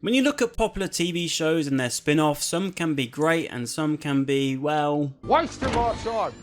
When you look at popular TV shows and their spin-offs, some can be great and some can be, well... waste of our time!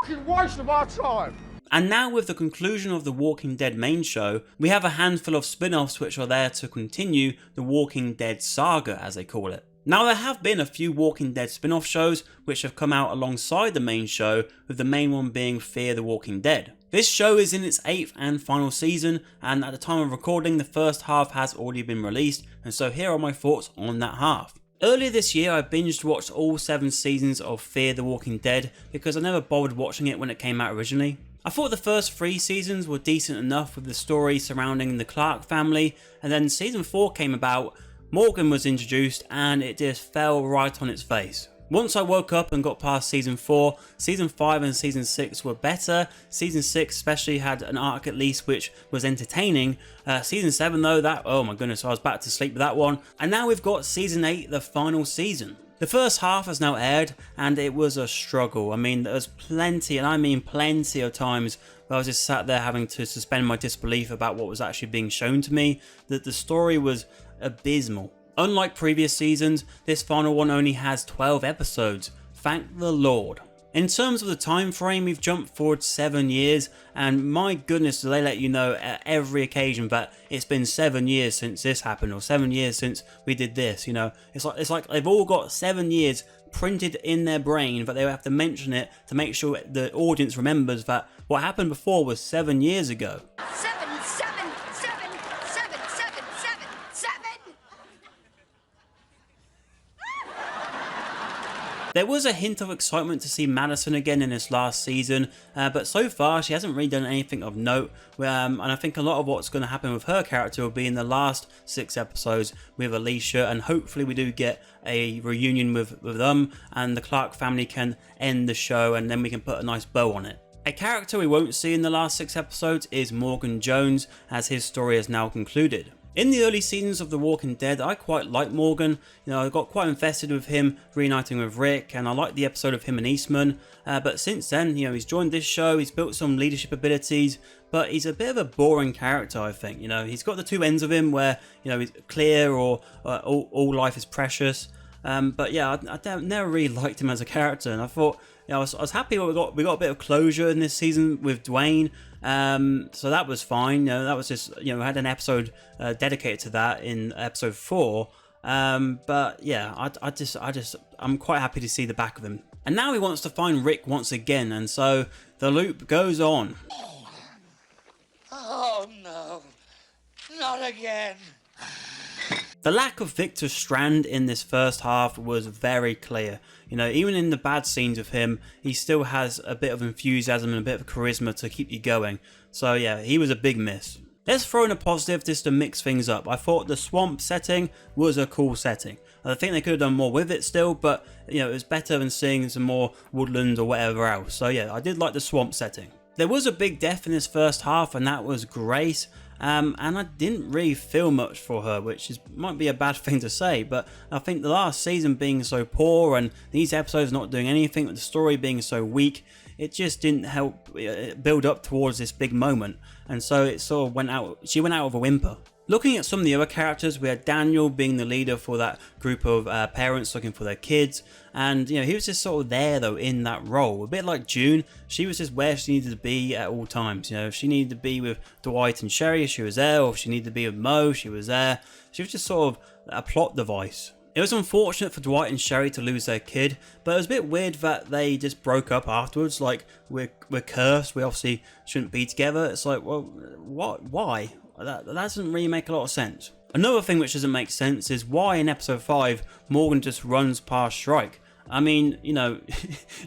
F***ing waste of our time! And now with the conclusion of the Walking Dead main show, we have a handful of spin-offs which are there to continue the Walking Dead saga, as they call it. Now there have been a few Walking Dead spin-off shows which have come out alongside the main show, with the main one being Fear the Walking Dead. This show is in its 8th and final season, and at the time of recording the first half has already been released, and so here are my thoughts on that half. Earlier this year I binged watched all 7 seasons of Fear the Walking Dead because I never bothered watching it when it came out originally. I thought the first 3 seasons were decent enough with the story surrounding the Clark family, and then season 4 came about, Morgan was introduced, and it just fell right on its face. Once I woke up and got past season 4, season 5 and season 6 were better. Season 6 especially had an arc at least which was entertaining. Season 7 though, that, oh my goodness, I was back to sleep with that one. And now we've got season 8, the final season. The first half has now aired and it was a struggle. I mean, there's plenty, and I mean plenty of times where I was just sat there having to suspend my disbelief about what was actually being shown to me, that the story was abysmal. Unlike previous seasons, this final one only has 12 episodes, thank the Lord. In terms of the time frame, we've jumped forward 7 years, and my goodness do they let you know at every occasion that it's been 7 years since this happened, or 7 years since we did this, you know. It's like they've all got 7 years printed in their brain, but they have to mention it to make sure the audience remembers that what happened before was 7 years ago. There was a hint of excitement to see Madison again in this last season, but so far she hasn't really done anything of note, and I think a lot of what's going to happen with her character will be in the last 6 episodes with Alicia, and hopefully we do get a reunion with them and the Clark family can end the show and then we can put a nice bow on it. A character we won't see in the last 6 episodes is Morgan Jones, as his story is now concluded. In the early seasons of The Walking Dead, I quite liked Morgan. You know, I got quite invested with him reuniting with Rick, and I liked the episode of him and Eastman. But since then, you know, he's joined this show, he's built some leadership abilities, but he's a bit of a boring character, I think. You know, he's got the two ends of him where, you know, he's clear or all life is precious. But yeah, I never really liked him as a character, and I thought, you know, I was happy we got a bit of closure in this season with Dwayne. So that was fine. You know, that was just, you know, we had an episode dedicated to that in episode 4. But yeah, I'm quite happy to see the back of him. And now he wants to find Rick once again, and so the loop goes on. Oh no, not again. The lack of Victor Strand in this first half was very clear. You know, even in the bad scenes of him, he still has a bit of enthusiasm and a bit of charisma to keep you going. So yeah, he was a big miss. Let's throw in a positive just to mix things up. I thought the swamp setting was a cool setting. I think they could have done more with it still, but you know, it was better than seeing some more woodland or whatever else. So yeah, I did like the swamp setting. There was a big death in this first half, and that was Grace. And I didn't really feel much for her, which might be a bad thing to say, but I think the last season being so poor and these episodes not doing anything with the story being so weak, it just didn't help build up towards this big moment, and so it sort of went out. She went out with a whimper. Looking at some of the other characters, we had Daniel being the leader for that group of parents looking for their kids, and you know, he was just sort of there though in that role, a bit like June. She was just where she needed to be at all times. You know, if she needed to be with Dwight and Sherry, she was there, or if she needed to be with Mo, she was there. She was just sort of a plot device. It was unfortunate for Dwight and Sherry to lose their kid, but it was a bit weird that they just broke up afterwards. Like, we're cursed, we obviously shouldn't be together. It's like, well, what? Why? That doesn't really make a lot of sense. Another thing which doesn't make sense is why in episode 5 Morgan just runs past Shrike. I mean, you know,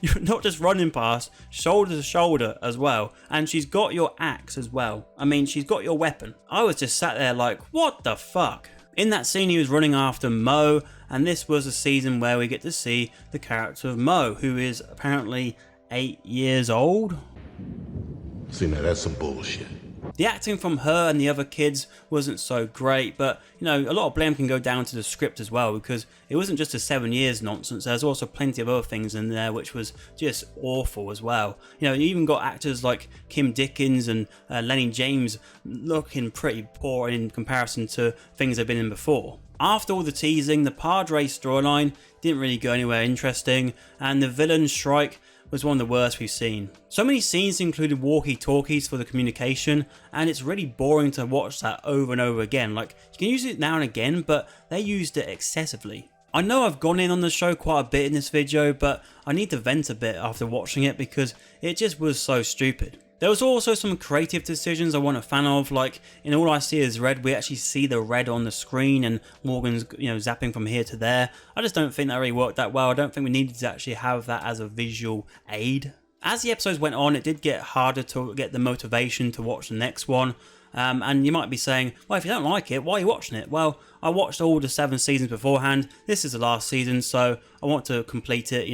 you're not just running past, shoulder to shoulder as well, and she's got your axe as well. I mean, she's got your weapon. I was just sat there like, what the fuck? In that scene he was running after Mo, and this was a season where we get to see the character of Mo, who is apparently 8 years old. See, now that's some bullshit. The acting from her and the other kids wasn't so great, but you know, a lot of blame can go down to the script as well, because it wasn't just a 7 years nonsense. There's also plenty of other things in there which was just awful as well. You know, you even got actors like Kim Dickens and Lenny James looking pretty poor in comparison to things they've been in before. After all the teasing, the Padre storyline didn't really go anywhere interesting, and the villain strike was one of the worst we've seen. So many scenes included walkie-talkies for the communication, and it's really boring to watch that over and over again. Like, you can use it now and again, but they used it excessively. I know I've gone in on the show quite a bit in this video, but I need to vent a bit after watching it because it just was so stupid. There was also some creative decisions I wasn't a fan of, like in All I See Is Red, we actually see the red on the screen and Morgan's zapping from here to there. I just don't think that really worked that well. I don't think we needed to actually have that as a visual aid. As the episodes went on, it did get harder to get the motivation to watch the next one. And you might be saying, well, if you don't like it, why are you watching it? Well, I watched all the 7 seasons beforehand. This is the last season, so I want to complete it,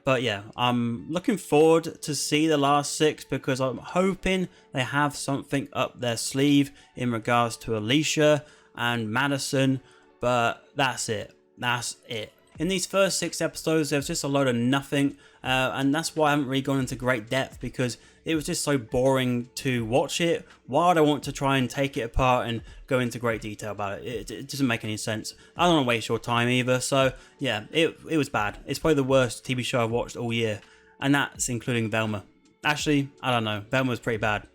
But yeah, I'm looking forward to see the last 6 because I'm hoping they have something up their sleeve in regards to Alicia and Madison, but that's it. That's it. In these first 6 episodes, there was just a load of nothing, and that's why I haven't really gone into great depth because it was just so boring to watch it. Why would I want to try and take it apart and go into great detail about it? It doesn't make any sense. I don't want to waste your time either, so yeah, it was bad. It's probably the worst TV show I've watched all year, and that's including Velma. Actually, I don't know, Velma was pretty bad.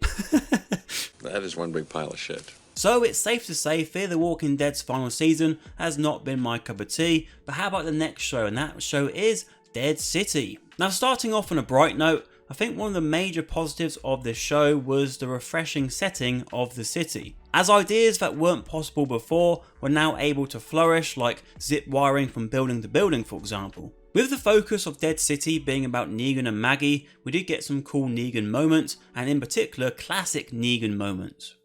That is one big pile of shit. So it's safe to say Fear the Walking Dead's final season has not been my cup of tea, but how about the next show? And that show is Dead City. Now, starting off on a bright note, I think one of the major positives of this show was the refreshing setting of the city, as ideas that weren't possible before were now able to flourish, like zip wiring from building to building, for example. With the focus of Dead City being about Negan and Maggie, we did get some cool Negan moments, and in particular classic Negan moments.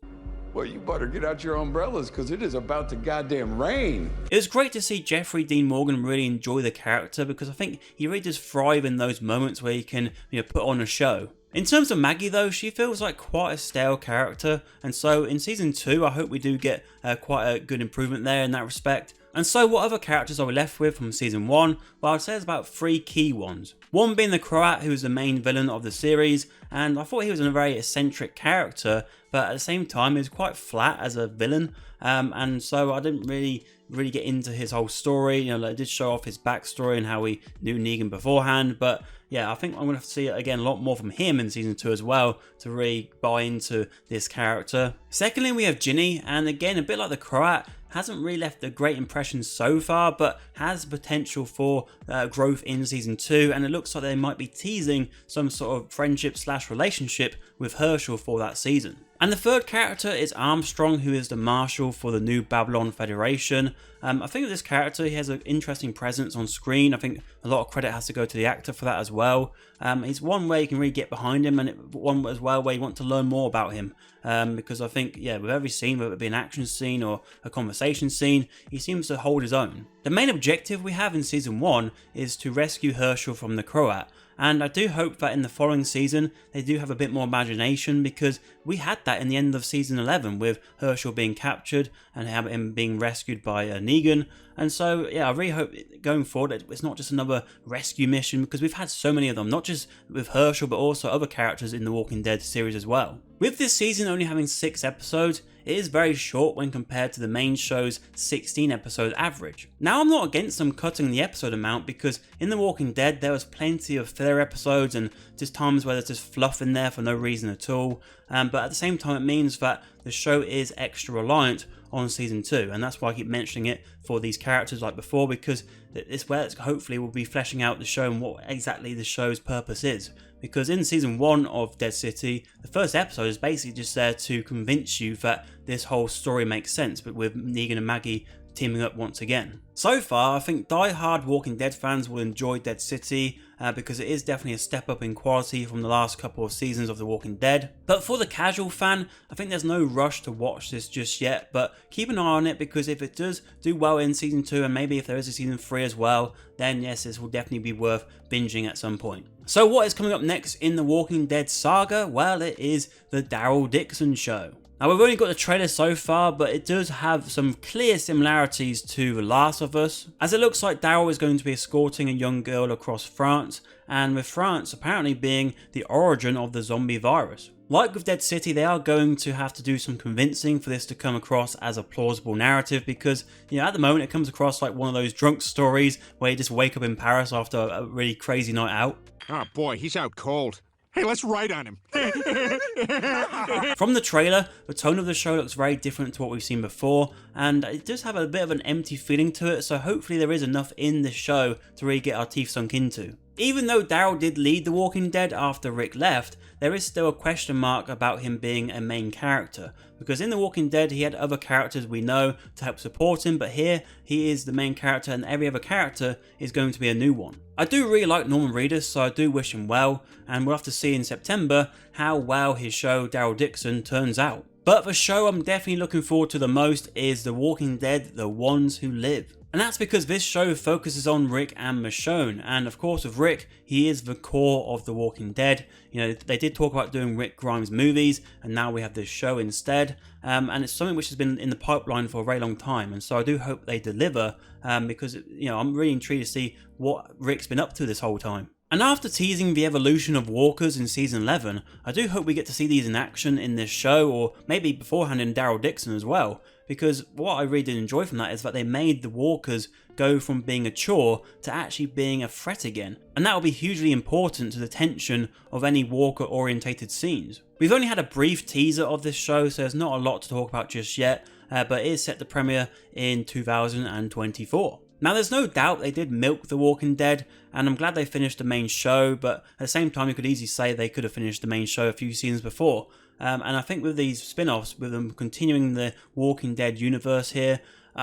Well, you better get out your umbrellas because it is about to goddamn rain. It was great to see Jeffrey Dean Morgan really enjoy the character because I think he really does thrive in those moments where he can put on a show. In terms of Maggie though, she feels like quite a stale character, and so in season 2 I hope we do get quite a good improvement there in that respect. And so what other characters are we left with from season 1? Well, I'd say there's about 3 key ones. One being the Croat, who is the main villain of the series, and I thought he was a very eccentric character, but at the same time he was quite flat as a villain, and so I didn't really get into his whole story. It did show off his backstory and how we knew Negan beforehand, but yeah, I think I'm going to have to see again a lot more from him in season 2 as well to really buy into this character. Secondly, we have Ginny, and again, a bit like the Croat, hasn't really left a great impression so far, but has potential for growth in season 2, and it looks like they might be teasing some sort of friendship / relationship with Herschel for that season. And the third character is Armstrong, who is the Marshal for the New Babylon Federation. I think with this character, he has an interesting presence on screen. I think a lot of credit has to go to the actor for that as well. He's one way you can really get behind him, and one as well where you want to learn more about him. Because I think, yeah, with every scene, whether it be an action scene or a conversation scene, he seems to hold his own. The main objective we have in season 1 is to rescue Herschel from the Croat. And I do hope that in the following season, they do have a bit more imagination, because we had that in the end of season 11 with Herschel being captured and him being rescued by Negan. And so, yeah, I really hope going forward it's not just another rescue mission, because we've had so many of them, not just with Herschel, but also other characters in the Walking Dead series as well. With this season only having 6 episodes, it is very short when compared to the main show's 16 episode average. Now, I'm not against them cutting the episode amount, because in The Walking Dead there was plenty of filler episodes and just times where there's just fluff in there for no reason at all, but at the same time it means that the show is extra reliant on season 2, and that's why I keep mentioning it for these characters like before, because it's where it's hopefully will be fleshing out the show and what exactly the show's purpose is. Because in season 1 of Dead City, the first episode is basically just there to convince you that this whole story makes sense, but with Negan and Maggie teaming up once again. So far, I think die-hard Walking Dead fans will enjoy Dead City, because it is definitely a step up in quality from the last couple of seasons of The Walking Dead. But for the casual fan, I think there's no rush to watch this just yet, but keep an eye on it, because if it does do well in season 2, and maybe if there is a season 3 as well, then yes, this will definitely be worth binging at some point. So what is coming up next in the Walking Dead saga? Well, it is the Daryl Dixon show. Now we've only got the trailer so far, but it does have some clear similarities to The Last of Us, as it looks like Daryl is going to be escorting a young girl across France, and with France apparently being the origin of the zombie virus. Like with Dead City, they are going to have to do some convincing for this to come across as a plausible narrative, because at the moment it comes across like one of those drunk stories where you just wake up in Paris after a really crazy night out. Oh boy, he's out cold. Hey, let's write on him. From the trailer, the tone of the show looks very different to what we've seen before, and it does have a bit of an empty feeling to it, so hopefully there is enough in this show to really get our teeth sunk into. Even though Daryl did lead The Walking Dead after Rick left, there is still a question mark about him being a main character, because in The Walking Dead he had other characters we know to help support him, but here he is the main character and every other character is going to be a new one. I do really like Norman Reedus, so I do wish him well, and we'll have to see in September how well his show Daryl Dixon turns out. But the show I'm definitely looking forward to the most is The Walking Dead: The Ones Who Live. And that's because this show focuses on Rick and Michonne, and of course with Rick, he is the core of The Walking Dead. They did talk about doing Rick Grimes movies, and now we have this show instead, and it's something which has been in the pipeline for a very long time, and so I do hope they deliver, because I'm really intrigued to see what Rick's been up to this whole time. And after teasing the evolution of walkers in season 11, I do hope we get to see these in action in this show, or maybe beforehand in Daryl Dixon as well, because what I really did enjoy from that is that they made the walkers go from being a chore to actually being a threat again, and that will be hugely important to the tension of any walker orientated scenes. We've only had a brief teaser of this show, so there's not a lot to talk about just yet, but it is set to premiere in 2024. Now there's no doubt they did milk The Walking Dead, and I'm glad they finished the main show, but at the same time you could easily say they could have finished the main show a few seasons before. And I think with these spin-offs, with them continuing the Walking Dead universe here,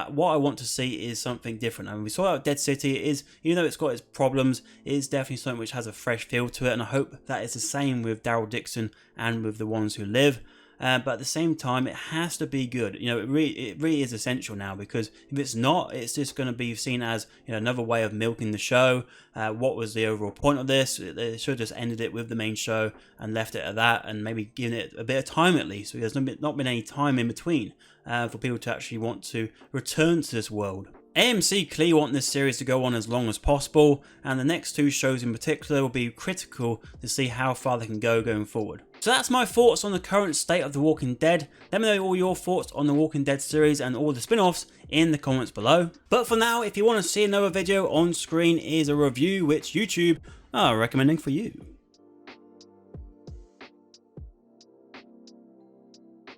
what I want to see is something different. I mean, we saw out Dead City, it is, even though it's got its problems, it is definitely something which has a fresh feel to it, and I hope that is the same with Daryl Dixon and with The Ones Who Live. But at the same time, it has to be good. It really is essential now, because if it's not, it's just going to be seen as another way of milking the show. What was the overall point of this? They should have just ended it with the main show and left it at that, and maybe given it a bit of time at least, because there's not been any time in between for people to actually want to return to this world. AMC clearly want this series to go on as long as possible, and the next two shows in particular will be critical to see how far they can go going forward. So that's my thoughts on the current state of The Walking Dead. Let me know all your thoughts on The Walking Dead series and all the spin-offs in the comments below. But for now, if you want to see another video on screen, is a review which YouTube are recommending for you.